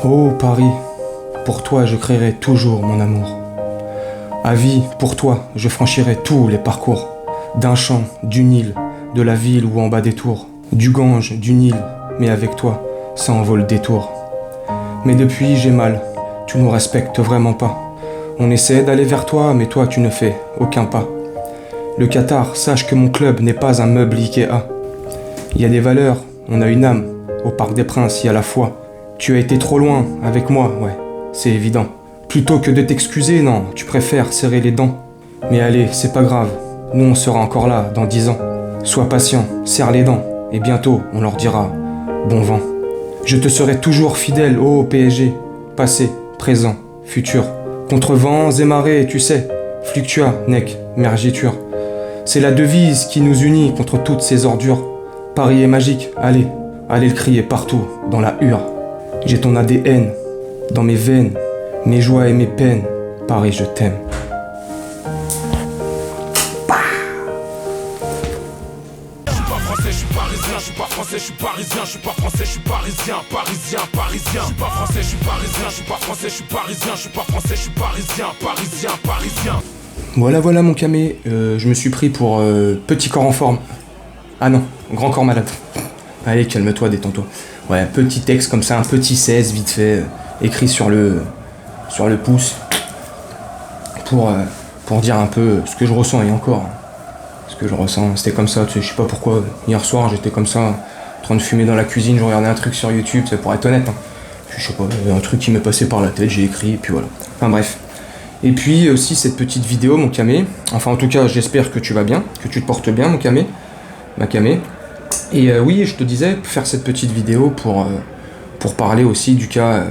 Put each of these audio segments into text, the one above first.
Oh Paris, pour toi je créerai toujours mon amour. À vie, pour toi, je franchirai tous les parcours. D'un champ, du Nil, de la ville ou en bas des tours. Du Gange, du Nil, mais avec toi, ça en vaut le détour. Mais depuis, j'ai mal, tu nous respectes vraiment pas. On essaie d'aller vers toi, mais toi tu ne fais aucun pas. Le Qatar, sache que mon club n'est pas un meuble Ikea. Il y a des valeurs, on a une âme. Au Parc des Princes, il y a la foi. Tu as été trop loin avec moi, ouais, c'est évident. Plutôt que de t'excuser, non, tu préfères serrer les dents. Mais allez, c'est pas grave, nous on sera encore là dans 10 ans. Sois patient, serre les dents, et bientôt on leur dira bon vent. Je te serai toujours fidèle, ô PSG, passé, présent, futur. Contre vents et marées, tu sais, fluctua, nec, mergiture. C'est la devise qui nous unit contre toutes ces ordures. Paris est magique, allez le crier partout, dans la hure. J'ai ton ADN, dans mes veines, mes joies et mes peines. Paris, je t'aime. Je suis parisien, je suis pas français, je suis parisien, je suis pas français, je suis parisien, parisien, parisien. Je suis pas français, je suis parisien, je suis pas français, je suis parisien, je suis pas français, je suis parisien, parisien, parisien. Voilà mon camé, je me suis pris pour petit corps en forme. Ah non, grand corps malade. Allez, calme-toi, détends-toi. Ouais, petit texte comme ça, un petit 16 vite fait, écrit sur le pouce, pour dire un peu ce que je ressens et encore. Ce que je ressens, c'était comme ça, tu sais, je sais pas pourquoi, hier soir j'étais comme ça, en train de fumer dans la cuisine, je regardais un truc sur YouTube, c'est pour être honnête, hein. Je sais pas, il y avait un truc qui m'est passé par la tête, j'ai écrit, et puis voilà. Enfin bref. Et puis aussi cette petite vidéo, mon camé, enfin en tout cas j'espère que tu vas bien, que tu te portes bien, mon camé, ma camé. Et oui, je te disais, faire cette petite vidéo pour parler aussi du cas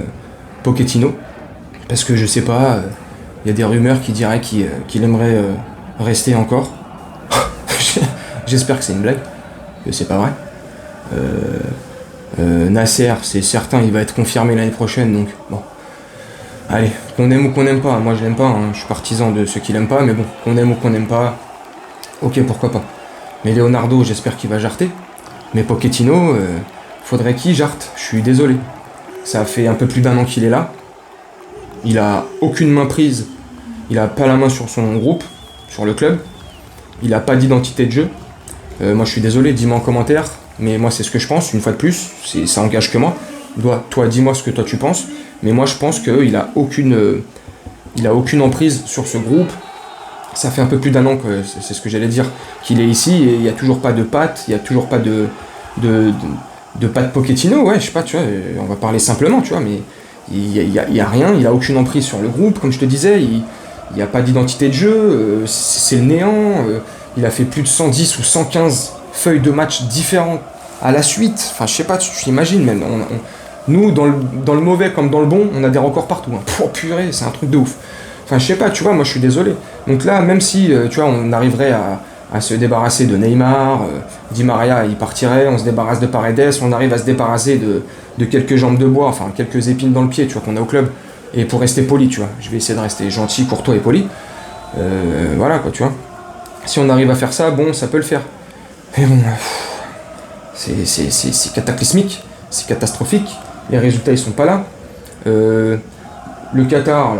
Pochettino, parce que je sais pas, il y a des rumeurs qui diraient qu'il aimerait rester encore. J'espère que c'est une blague, que c'est pas vrai. Nasser, c'est certain, il va être confirmé l'année prochaine, donc bon. Allez, qu'on aime ou qu'on n'aime pas, moi je l'aime pas, hein, je suis partisan de ceux qui l'aiment pas, mais bon, qu'on aime ou qu'on n'aime pas, ok, pourquoi pas. Mais Leonardo, j'espère qu'il va jarter. Mais Pochettino, faudrait qu'il jarte, je suis désolé. Ça fait un peu plus d'1 an qu'il est là. Il a aucune main prise, il a pas la main sur son groupe, sur le club. Il a pas d'identité de jeu. Moi je suis désolé, dis-moi en commentaire, mais moi c'est ce que je pense, une fois de plus, ça engage que moi. Toi dis-moi ce que toi tu penses, mais moi je pense qu'il a aucune emprise sur ce groupe. Ça fait un peu plus d'1 an que, c'est ce que j'allais dire, qu'il est ici, et il n'y a toujours pas de patte, il n'y a toujours pas de patte Pochettino, ouais, je sais pas, tu vois, on va parler simplement, tu vois, mais il y a rien, il a aucune emprise sur le groupe, comme je te disais, il n'y a pas d'identité de jeu, c'est le néant, il a fait plus de 110 ou 115 feuilles de match différentes à la suite, enfin je sais pas, tu t'imagines même, nous dans le mauvais comme dans le bon, on a des records partout, hein. Oh purée, c'est un truc de ouf. Enfin je sais pas, tu vois, moi je suis désolé. Donc là, même si, tu vois, on arriverait à se débarrasser de Neymar, Di Maria il partirait, on se débarrasse de Paredes, on arrive à se débarrasser de quelques jambes de bois, enfin quelques épines dans le pied, tu vois, qu'on a au club. Et pour rester poli, tu vois, je vais essayer de rester gentil, courtois et poli. Voilà quoi, tu vois. Si on arrive à faire ça, bon, ça peut le faire. Mais bon, c'est cataclysmique, c'est catastrophique, les résultats ils sont pas là. Le Qatar,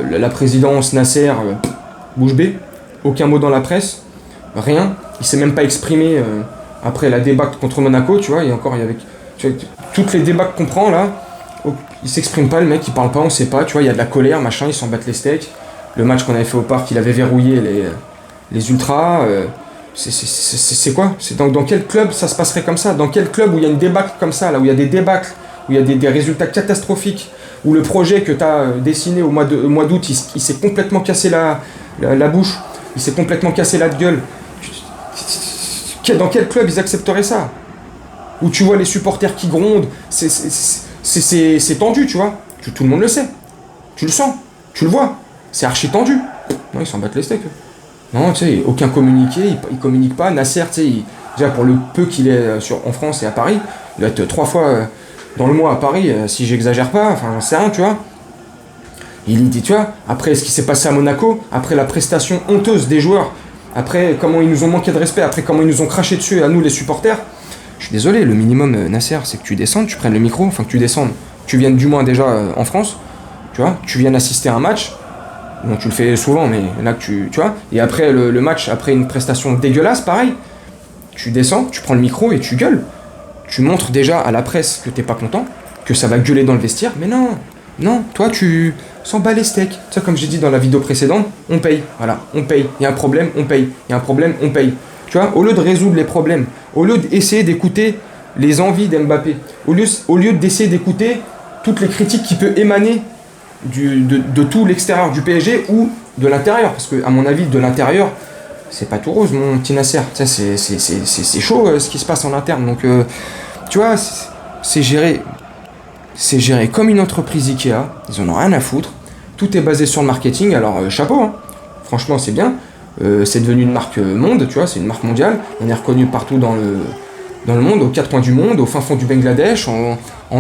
la présidence, Nasser, bouche bée, aucun mot dans la presse, rien. Il s'est même pas exprimé après la débâcle contre Monaco, tu vois, et encore, il y avait toutes les débâcles qu'on prend là, il s'exprime pas, le mec, il parle pas, on sait pas, tu vois, il y a de la colère, machin, ils s'en battent les steaks. Le match qu'on avait fait au parc, il avait verrouillé les ultras, c'est quoi? C'est dans quel club ça se passerait comme ça? Dans quel club où il y a une débâcle comme ça, là, où il y a des débâcles, où il y a des résultats catastrophiques, où le projet que tu as dessiné au mois d'août, il s'est complètement cassé la bouche, il s'est complètement cassé la gueule. Dans quel club ils accepteraient ça? Où tu vois les supporters qui grondent, c'est tendu, tu vois. Tout le monde le sait. Tu le sens, tu le vois. C'est archi tendu. Non, ils s'en battent les steaks. Non, tu sais, aucun communiqué, ils communiquent pas. Nasser, tu sais, déjà pour le peu qu'il est en France et à Paris, il doit être 3 fois dans le mois à Paris, si j'exagère pas, enfin j'en sais rien, tu vois. Il dit, tu vois, après ce qui s'est passé à Monaco, après la prestation honteuse des joueurs, après comment ils nous ont manqué de respect, après comment ils nous ont craché dessus à nous les supporters, je suis désolé, le minimum, Nasser, c'est que tu descendes, tu prennes le micro, enfin que tu descendes, tu viennes du moins déjà en France, tu vois, tu viennes assister à un match, bon tu le fais souvent, mais là que tu vois, et après le match, après une prestation dégueulasse, pareil, tu descends, tu prends le micro et tu gueules. Tu montres déjà à la presse que t'es pas content, que ça va gueuler dans le vestiaire, mais non, toi tu s'en bats les steaks. Ça, comme j'ai dit dans la vidéo précédente, on paye, voilà, on paye. Il y a un problème, on paye. Il y a un problème, on paye. Tu vois, au lieu de résoudre les problèmes, au lieu d'essayer d'écouter les envies d'Mbappé, au lieu d'essayer d'écouter toutes les critiques qui peuvent émaner de tout l'extérieur du PSG ou de l'intérieur, parce que à mon avis, de l'intérieur, c'est pas tout rose, mon petit Nasser. Ça, c'est chaud ce qui se passe en interne. Donc, tu vois, c'est géré comme une entreprise Ikea. Ils en ont rien à foutre. Tout est basé sur le marketing. Alors, chapeau, hein. Franchement, c'est bien. C'est devenu une marque monde, tu vois, c'est une marque mondiale. On est reconnu partout dans le monde, aux 4 coins du monde, au fin fond du Bangladesh, en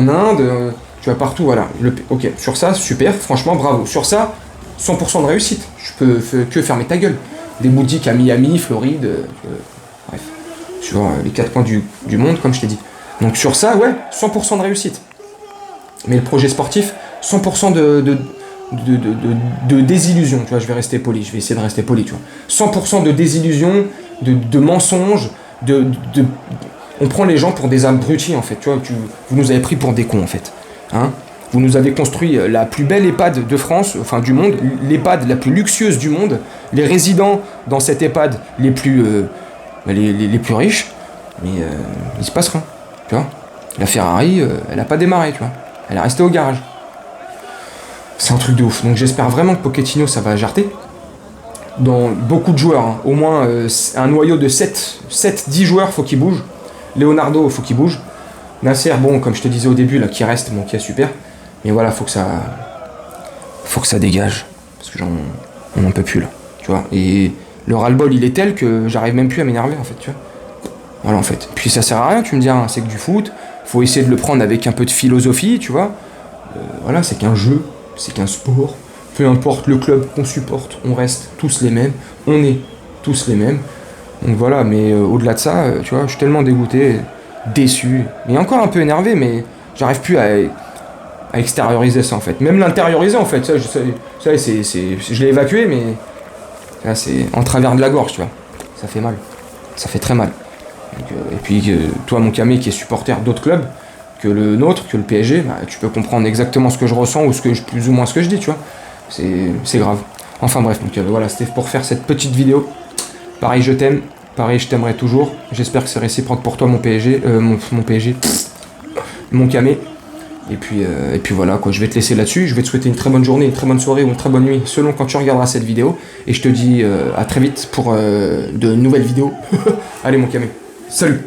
Inde, tu vois, partout, voilà. Ok, sur ça, super, franchement, bravo. Sur ça, 100% de réussite. Je peux que fermer ta gueule. Des boutiques à Miami, Floride, bref, sur les 4 coins du monde, comme je t'ai dit. Donc sur ça, ouais, 100% de réussite. Mais le projet sportif, 100% de désillusion, tu vois, je vais rester poli, je vais essayer de rester poli, tu vois. 100% de désillusion, de mensonges, on prend les gens pour des abrutis, en fait, tu vois, vous nous avez pris pour des cons, en fait, hein. Vous nous avez construit la plus belle EHPAD de France, enfin du monde, l'EHPAD la plus luxueuse du monde, les résidents dans cette EHPAD les plus riches, mais il se passe rien, tu vois. La Ferrari, elle a pas démarré, tu vois. Elle est restée au garage. C'est un truc de ouf. Donc j'espère vraiment que Pochettino, ça va jarter. Dans beaucoup de joueurs, hein. Au moins un noyau de 7-10 joueurs, faut qu'il bouge. Leonardo, faut qu'il bouge. Nasser, bon, comme je te disais au début, là, qui reste, bon, qui est super. Mais voilà, faut que ça dégage. Parce que on n'en peut plus, là. Tu vois. Et le ras-le-bol, il est tel que j'arrive même plus à m'énerver, en fait, tu vois. Voilà, en fait. Puis ça sert à rien, tu me dis, hein, c'est que du foot. Faut essayer de le prendre avec un peu de philosophie, tu vois. Voilà, c'est qu'un jeu, c'est qu'un sport. Peu importe le club qu'on supporte, on reste tous les mêmes. On est tous les mêmes. Donc voilà, mais au-delà de ça, tu vois, je suis tellement dégoûté, déçu. Et encore un peu énervé, mais j'arrive plus à extérioriser ça, en fait. Même l'intérioriser, en fait. Ça, je l'ai évacué, mais là, c'est en travers de la gorge, tu vois. Ça fait mal. Ça fait très mal. Donc, et puis, toi, mon camé, qui est supporter d'autres clubs que le nôtre, que le PSG, bah, tu peux comprendre exactement ce que je ressens ou plus ou moins ce que je dis, tu vois. C'est grave. Enfin bref, donc voilà, c'était pour faire cette petite vidéo. Pareil, je t'aime. Pareil, je t'aimerai toujours. J'espère que c'est réciproque pour toi, mon PSG. Mon PSG. Mon camé. Et puis voilà, quoi. Je vais te laisser là-dessus. Je vais te souhaiter une très bonne journée, une très bonne soirée ou une très bonne nuit, selon quand tu regarderas cette vidéo. Et je te dis à très vite pour de nouvelles vidéos. Allez, mon camé. Salut!